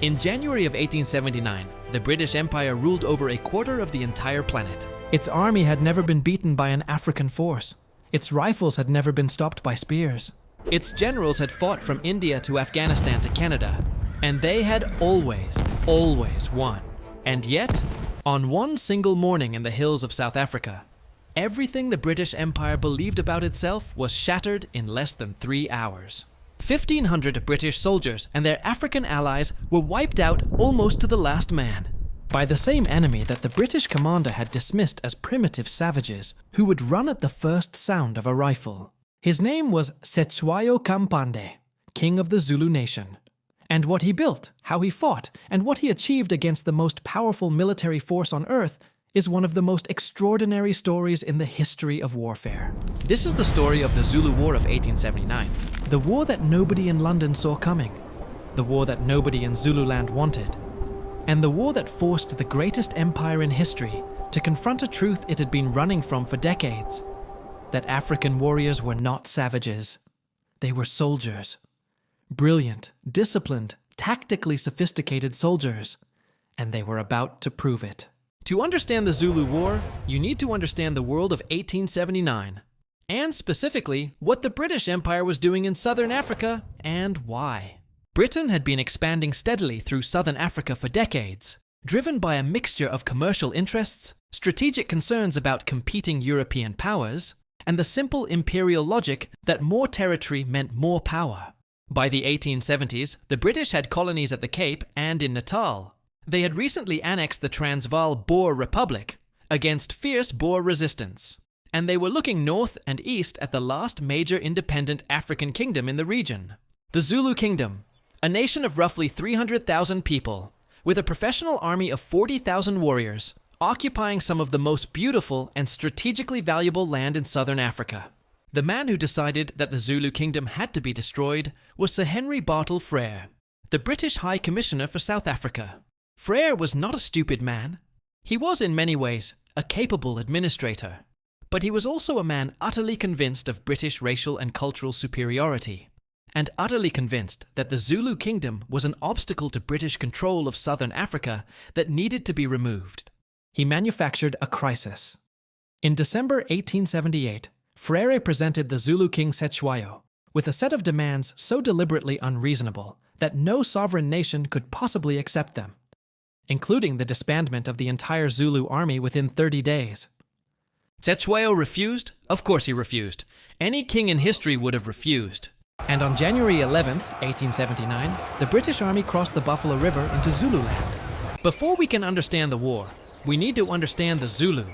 In January of 1879, the British Empire ruled over a quarter of the entire planet. Its army had never been beaten by an African force. Its rifles had never been stopped by spears. Its generals had fought from India to Afghanistan to Canada, and they had always won. And yet, on one single morning in the hills of South Africa, everything the British Empire believed about itself was shattered in less than 3 hours. 1,500 British soldiers and their African allies were wiped out almost to the last man, by the same enemy that the British commander had dismissed as primitive savages who would run at the first sound of a rifle. His name was Cetshwayo Kampande, king of the Zulu nation. And what he built, how he fought, and what he achieved against the most powerful military force on earth is one of the most extraordinary stories in the history of warfare. This is the story of the Zulu War of 1879. The war that nobody in London saw coming. The war that nobody in Zululand wanted. And the war that forced the greatest empire in history to confront a truth it had been running from for decades. That African warriors were not savages. They were soldiers. Brilliant, disciplined, tactically sophisticated soldiers. And they were about to prove it. To understand the Zulu War, you need to understand the world of 1879, and specifically what the British Empire was doing in southern Africa and why. Britain had been expanding steadily through southern Africa for decades, driven by a mixture of commercial interests, strategic concerns about competing European powers, and the simple imperial logic that more territory meant more power. By the 1870s, the British had colonies at the Cape and in Natal. They had recently annexed the Transvaal Boer Republic against fierce Boer resistance, and they were looking north and east at the last major independent African kingdom in the region, the Zulu Kingdom, a nation of roughly 300,000 people, with a professional army of 40,000 warriors, occupying some of the most beautiful and strategically valuable land in southern Africa. The man who decided that the Zulu Kingdom had to be destroyed was Sir Henry Bartle Frere, the British High Commissioner for South Africa. Frere was not a stupid man. He was in many ways a capable administrator, but he was also a man utterly convinced of British racial and cultural superiority, and utterly convinced that the Zulu Kingdom was an obstacle to British control of southern Africa that needed to be removed. He manufactured a crisis. In December 1878, Frere presented the Zulu king Cetshwayo with a set of demands so deliberately unreasonable that no sovereign nation could possibly accept them, including the disbandment of the entire Zulu army within 30 days. Cetshwayo refused? Of course he refused. Any king in history would have refused. And on January 11th, 1879, the British army crossed the Buffalo River into Zululand. Before we can understand the war, we need to understand the Zulu,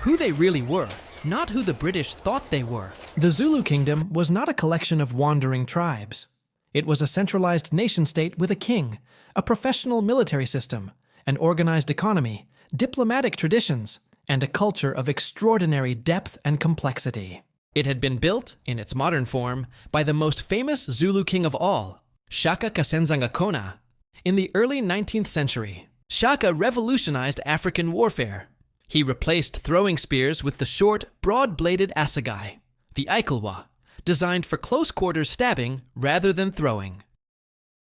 who they really were, not who the British thought they were. The Zulu kingdom was not a collection of wandering tribes. It was a centralized nation-state with a king, a professional military system, an organized economy, diplomatic traditions, and a culture of extraordinary depth and complexity. It had been built, in its modern form, by the most famous Zulu king of all, Shaka Kasenzangakona, in the early 19th century. Shaka revolutionized African warfare. He replaced throwing spears with the short, broad-bladed assegai, the Ikelwa, designed for close-quarters stabbing rather than throwing.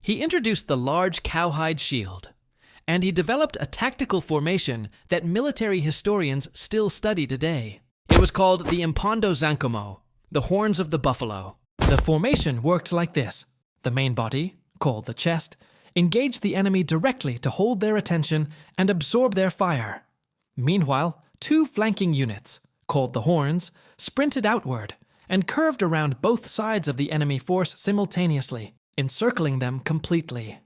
He introduced the large cowhide shield, and he developed a tactical formation that military historians still study today. It was called the Impondo Zankomo, the horns of the buffalo. The formation worked like this. The main body, called the chest, engaged the enemy directly to hold their attention and absorb their fire. Meanwhile, two flanking units, called the horns, sprinted outward and curved around both sides of the enemy force simultaneously, encircling them completely.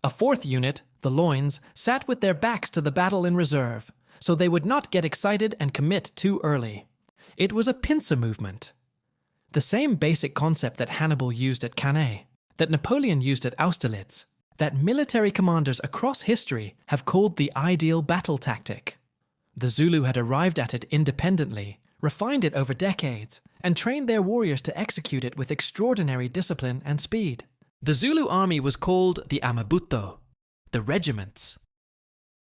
A fourth unit, the loins, sat with their backs to the battle in reserve, so they would not get excited and commit too early. It was a pincer movement. The same basic concept that Hannibal used at Cannae, that Napoleon used at Austerlitz, that military commanders across history have called the ideal battle tactic. The Zulu had arrived at it independently, refined it over decades, and trained their warriors to execute it with extraordinary discipline and speed. The Zulu army was called the Amabuto, the regiments.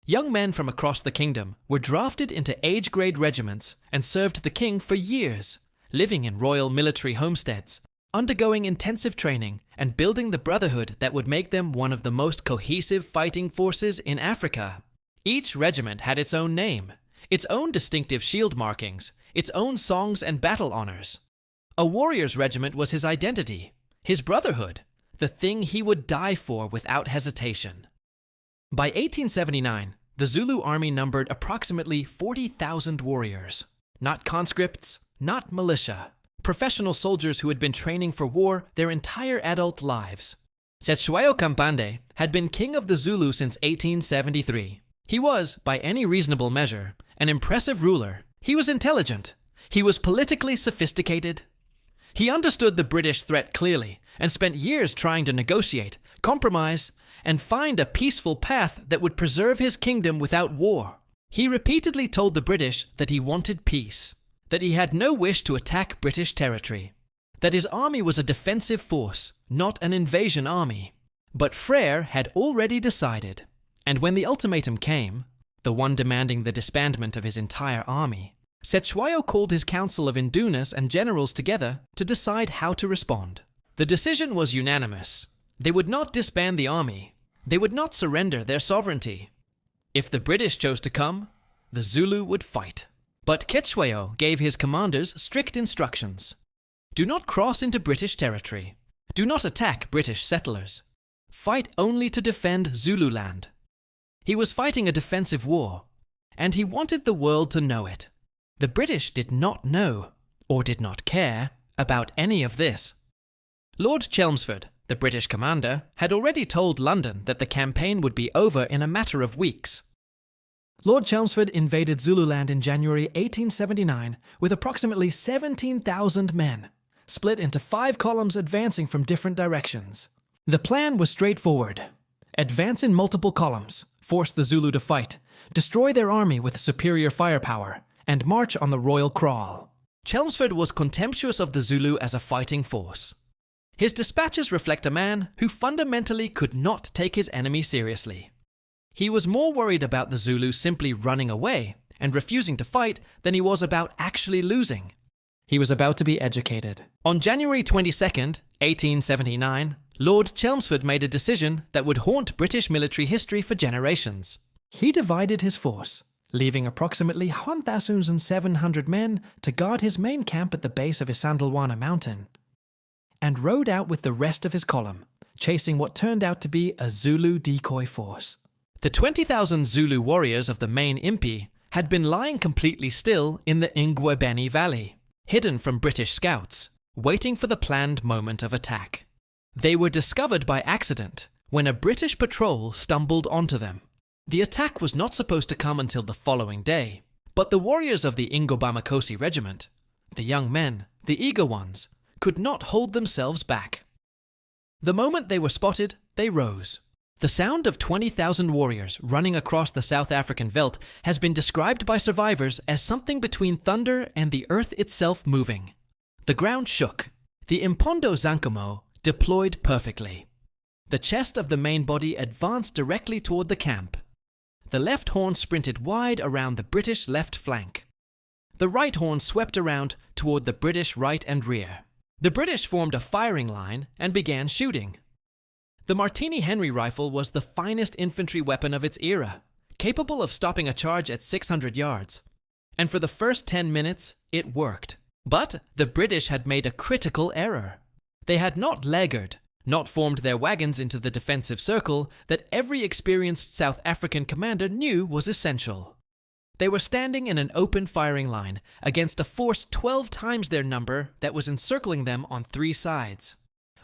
Young men from across the kingdom were drafted into age-grade regiments and served the king for years, living in royal military homesteads, undergoing intensive training and building the brotherhood that would make them one of the most cohesive fighting forces in Africa. Each regiment had its own name, its own distinctive shield markings, its own songs and battle honors. A warrior's regiment was his identity, his brotherhood, the thing he would die for without hesitation. By 1879, the Zulu army numbered approximately 40,000 warriors. Not conscripts, not militia. Professional soldiers who had been training for war their entire adult lives. Cetshwayo Kampande had been king of the Zulu since 1873. He was, by any reasonable measure, an impressive ruler. He was intelligent. He was politically sophisticated. He understood the British threat clearly and spent years trying to negotiate, compromise, and find a peaceful path that would preserve his kingdom without war. He repeatedly told the British that he wanted peace, that he had no wish to attack British territory, that his army was a defensive force, not an invasion army. But Frere had already decided, and when the ultimatum came, the one demanding the disbandment of his entire army, Cetshwayo called his council of indunas and generals together to decide how to respond. The decision was unanimous. They would not disband the army. They would not surrender their sovereignty. If the British chose to come, the Zulu would fight. But Cetshwayo gave his commanders strict instructions. Do not cross into British territory. Do not attack British settlers. Fight only to defend Zululand. He was fighting a defensive war, and he wanted the world to know it. The British did not know, or did not care, about any of this. Lord Chelmsford, the British commander, had already told London that the campaign would be over in a matter of weeks. Lord Chelmsford invaded Zululand in January 1879 with approximately 17,000 men, split into 5 columns advancing from different directions. The plan was straightforward. Advance in multiple columns, force the Zulu to fight, destroy their army with superior firepower, and march on the royal crawl. Chelmsford was contemptuous of the Zulu as a fighting force. His dispatches reflect a man who fundamentally could not take his enemy seriously. He was more worried about the Zulu simply running away and refusing to fight than he was about actually losing. He was about to be educated. On January 22nd, 1879, Lord Chelmsford made a decision that would haunt British military history for generations. He divided his force, leaving approximately 1,700 men to guard his main camp at the base of Isandlwana mountain, and rode out with the rest of his column, chasing what turned out to be a Zulu decoy force. The 20,000 Zulu warriors of the main impi had been lying completely still in the Ingwebeni Valley, hidden from British scouts, waiting for the planned moment of attack. They were discovered by accident when a British patrol stumbled onto them. The attack was not supposed to come until the following day, but the warriors of the Ingobamakosi regiment, the young men, the eager ones, could not hold themselves back. The moment they were spotted, they rose. The sound of 20,000 warriors running across the South African veldt has been described by survivors as something between thunder and the earth itself moving. The ground shook. The Impondo Zankomo deployed perfectly. The chest of the main body advanced directly toward the camp. The left horn sprinted wide around the British left flank. The right horn swept around toward the British right and rear. The British formed a firing line and began shooting. The Martini Henry rifle was the finest infantry weapon of its era, capable of stopping a charge at 600 yards. And for the first 10 minutes, it worked. But the British had made a critical error. They had not laggard, not formed their wagons into the defensive circle that every experienced South African commander knew was essential. They were standing in an open firing line against a force 12 times their number that was encircling them on 3 sides.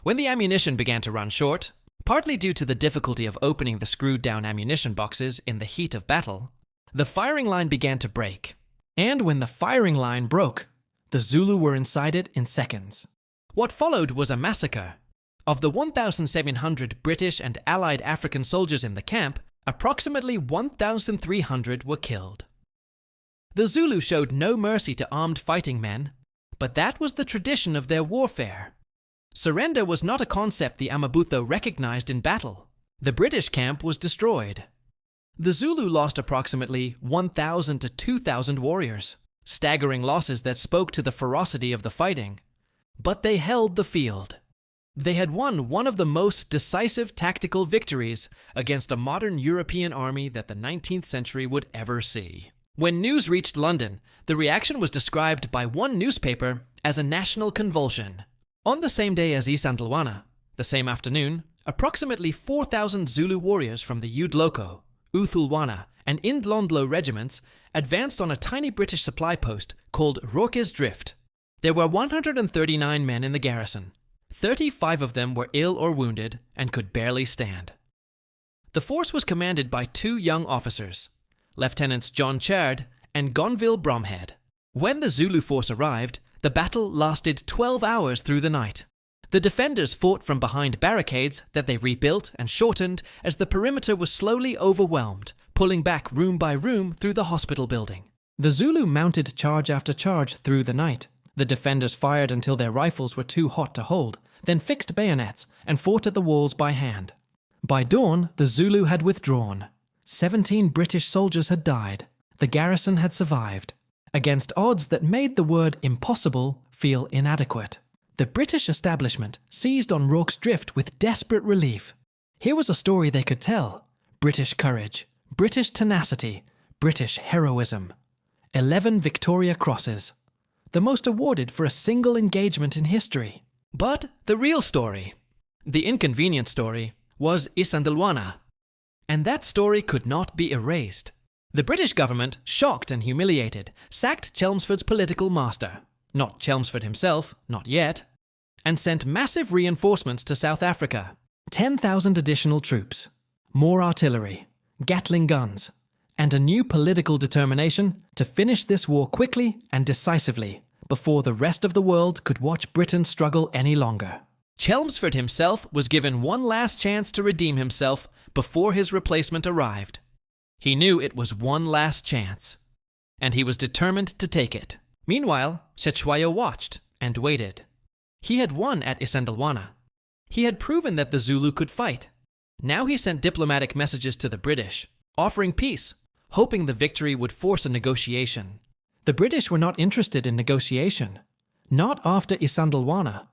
When the ammunition began to run short, partly due to the difficulty of opening the screwed-down ammunition boxes in the heat of battle, the firing line began to break. And when the firing line broke, the Zulu were inside it in seconds. What followed was a massacre. Of the 1,700 British and Allied African soldiers in the camp, approximately 1,300 were killed. The Zulu showed no mercy to armed fighting men, but that was the tradition of their warfare. Surrender was not a concept the Amabutho recognized in battle. The British camp was destroyed. The Zulu lost approximately 1,000 to 2,000 warriors, staggering losses that spoke to the ferocity of the fighting. but they held the field. They had won one of the most decisive tactical victories against a modern European army that the 19th century would ever see. When news reached London, the reaction was described by one newspaper as a national convulsion. On the same day as Isandlwana, the same afternoon, approximately 4,000 Zulu warriors from the Udloko, Uthulwana, and Indlondlo regiments advanced on a tiny British supply post called Rorke's Drift. There were 139 men in the garrison. 35 of them were ill or wounded and could barely stand. The force was commanded by two young officers, Lieutenants John Chard and Gonville Bromhead. When the Zulu force arrived, the battle lasted 12 hours through the night. The defenders fought from behind barricades that they rebuilt and shortened as the perimeter was slowly overwhelmed, pulling back room by room through the hospital building. The Zulu mounted charge after charge through the night. The defenders fired until their rifles were too hot to hold, then fixed bayonets and fought at the walls by hand. By dawn, the Zulu had withdrawn. 17 British soldiers had died. The garrison had survived, against odds that made the word impossible feel inadequate. The British establishment seized on Rorke's Drift with desperate relief. Here was a story they could tell. British courage, British tenacity, British heroism. 11 Victoria Crosses, the most awarded for a single engagement in history. But the real story, the inconvenient story, was Isandlwana. And that story could not be erased. The British government, shocked and humiliated, sacked Chelmsford's political master, not Chelmsford himself, not yet, and sent massive reinforcements to South Africa. 10,000 additional troops, more artillery, Gatling guns, and a new political determination to finish this war quickly and decisively before the rest of the world could watch Britain struggle any longer. Chelmsford himself was given one last chance to redeem himself before his replacement arrived. He knew it was one last chance, and he was determined to take it. Meanwhile, Cetshwayo watched and waited. He had won at Isandlwana. He had proven that the Zulu could fight. Now he sent diplomatic messages to the British, offering peace, hoping the victory would force a negotiation. The British were not interested in negotiation. Not after Isandlwana.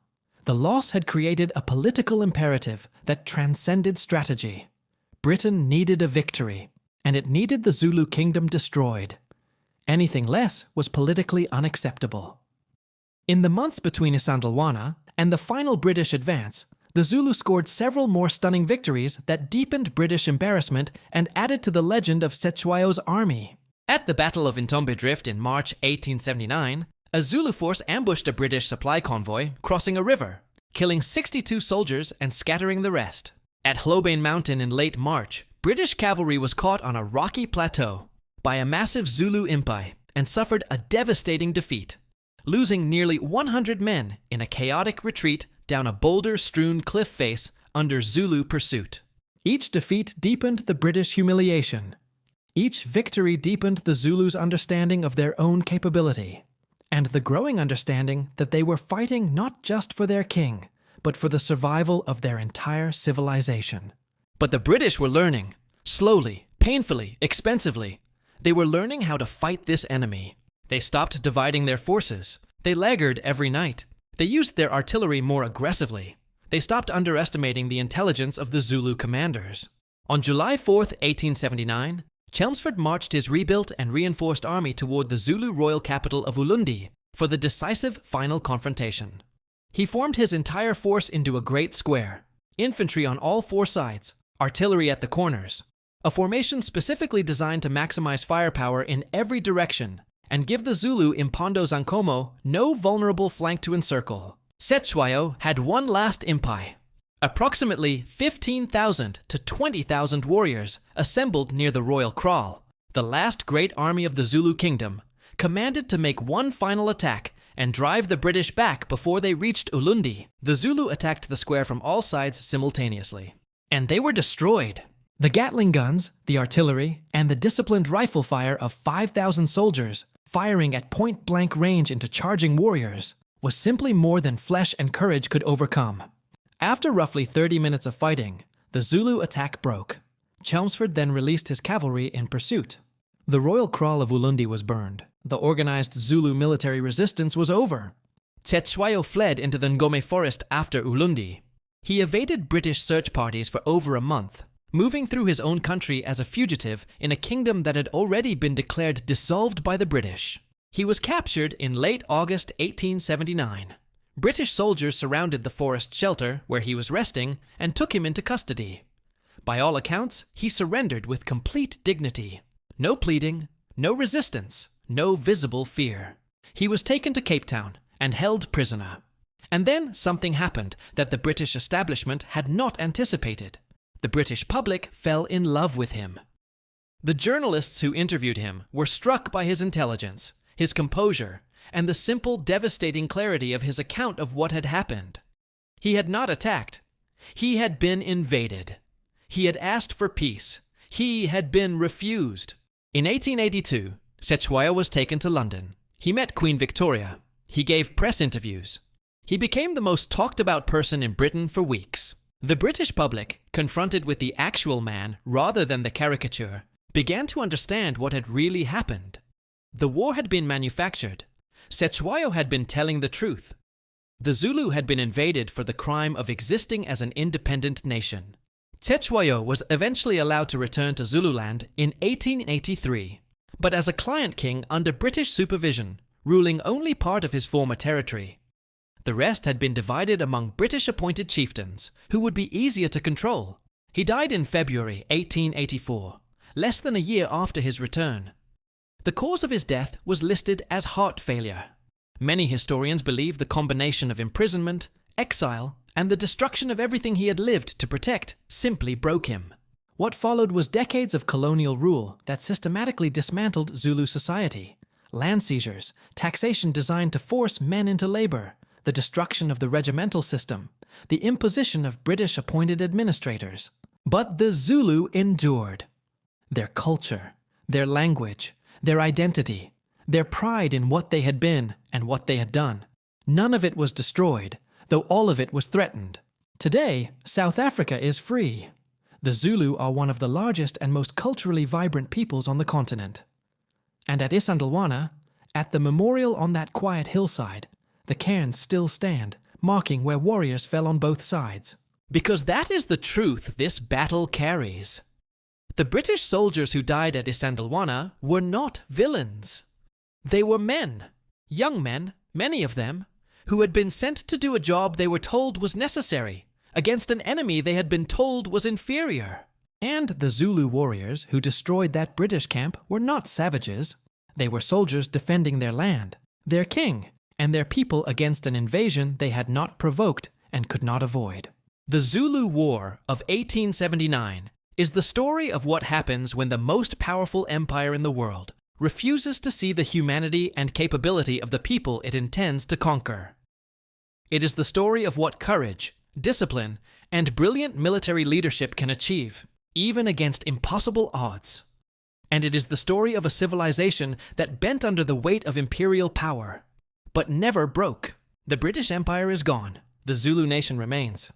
The loss had created a political imperative that transcended strategy. Britain needed a victory, and it needed the Zulu kingdom destroyed. Anything less was politically unacceptable. In the months between Isandlwana and the final British advance, the Zulu scored several more stunning victories that deepened British embarrassment and added to the legend of Cetshwayo's army. At the Battle of Intombi Drift in March 1879, a Zulu force ambushed a British supply convoy crossing a river, killing 62 soldiers and scattering the rest. At Hlobane Mountain in late March, British cavalry was caught on a rocky plateau by a massive Zulu impi and suffered a devastating defeat, losing nearly 100 men in a chaotic retreat down a boulder-strewn cliff face under Zulu pursuit. Each defeat deepened the British humiliation. Each victory deepened the Zulus' understanding of their own capability, and the growing understanding that they were fighting not just for their king, but for the survival of their entire civilization. But the British were learning, slowly, painfully, expensively. They were learning how to fight this enemy. They stopped dividing their forces. They laggard every night. They used their artillery more aggressively. They stopped underestimating the intelligence of the Zulu commanders. On July 4th, 1879, Chelmsford marched his rebuilt and reinforced army toward the Zulu royal capital of Ulundi for the decisive final confrontation. He formed his entire force into a great square, infantry on all four sides, artillery at the corners, a formation specifically designed to maximize firepower in every direction and give the Zulu Impondo Zankomo no vulnerable flank to encircle. Cetshwayo had one last impi. Approximately 15,000 to 20,000 warriors assembled near the Royal Kraal, the last great army of the Zulu kingdom, commanded to make one final attack and drive the British back before they reached Ulundi. The Zulu attacked the square from all sides simultaneously, and they were destroyed. The Gatling guns, the artillery, and the disciplined rifle fire of 5,000 soldiers firing at point-blank range into charging warriors was simply more than flesh and courage could overcome. After roughly 30 minutes of fighting, the Zulu attack broke. Chelmsford then released his cavalry in pursuit. The royal kraal of Ulundi was burned. The organized Zulu military resistance was over. Cetshwayo fled into the Ngome forest after Ulundi. He evaded British search parties for over a month, moving through his own country as a fugitive in a kingdom that had already been declared dissolved by the British. He was captured in late August 1879. British soldiers surrounded the forest shelter where he was resting and took him into custody. By all accounts, he surrendered with complete dignity. No pleading, no resistance, no visible fear. He was taken to Cape Town and held prisoner. And then something happened that the British establishment had not anticipated. The British public fell in love with him. The journalists who interviewed him were struck by his intelligence, his composure, and the simple, devastating clarity of his account of what had happened. He had not attacked. He had been invaded. He had asked for peace. He had been refused. In 1882, Cetshwayo was taken to London. He met Queen Victoria. He gave press interviews. He became the most talked about person in Britain for weeks. The British public, confronted with the actual man rather than the caricature, began to understand what had really happened. The war had been manufactured. Cetshwayo had been telling the truth. The Zulu had been invaded for the crime of existing as an independent nation. Cetshwayo was eventually allowed to return to Zululand in 1883, but as a client king under British supervision, ruling only part of his former territory. The rest had been divided among British-appointed chieftains, who would be easier to control. He died in February 1884, less than a year after his return. The cause of his death was listed as heart failure. Many historians believe the combination of imprisonment, exile, and the destruction of everything he had lived to protect simply broke him. What followed was decades of colonial rule that systematically dismantled Zulu society. Land seizures, taxation designed to force men into labor, the destruction of the regimental system, the imposition of British-appointed administrators. But the Zulu endured. Their culture, their language, their identity, their pride in what they had been and what they had done. None of it was destroyed, though all of it was threatened. Today, South Africa is free. The Zulu are one of the largest and most culturally vibrant peoples on the continent. And at Isandlwana, at the memorial on that quiet hillside, the cairns still stand, marking where warriors fell on both sides. Because that is the truth this battle carries. The British soldiers who died at Isandlwana were not villains. They were men, young men, many of them, who had been sent to do a job they were told was necessary, against an enemy they had been told was inferior. And the Zulu warriors who destroyed that British camp were not savages. They were soldiers defending their land, their king, and their people against an invasion they had not provoked and could not avoid. The Zulu War of 1879 is the story of what happens when the most powerful empire in the world refuses to see the humanity and capability of the people it intends to conquer. It is the story of what courage, discipline, and brilliant military leadership can achieve, even against impossible odds. And it is the story of a civilization that bent under the weight of imperial power, but never broke. The British Empire is gone. The Zulu nation remains.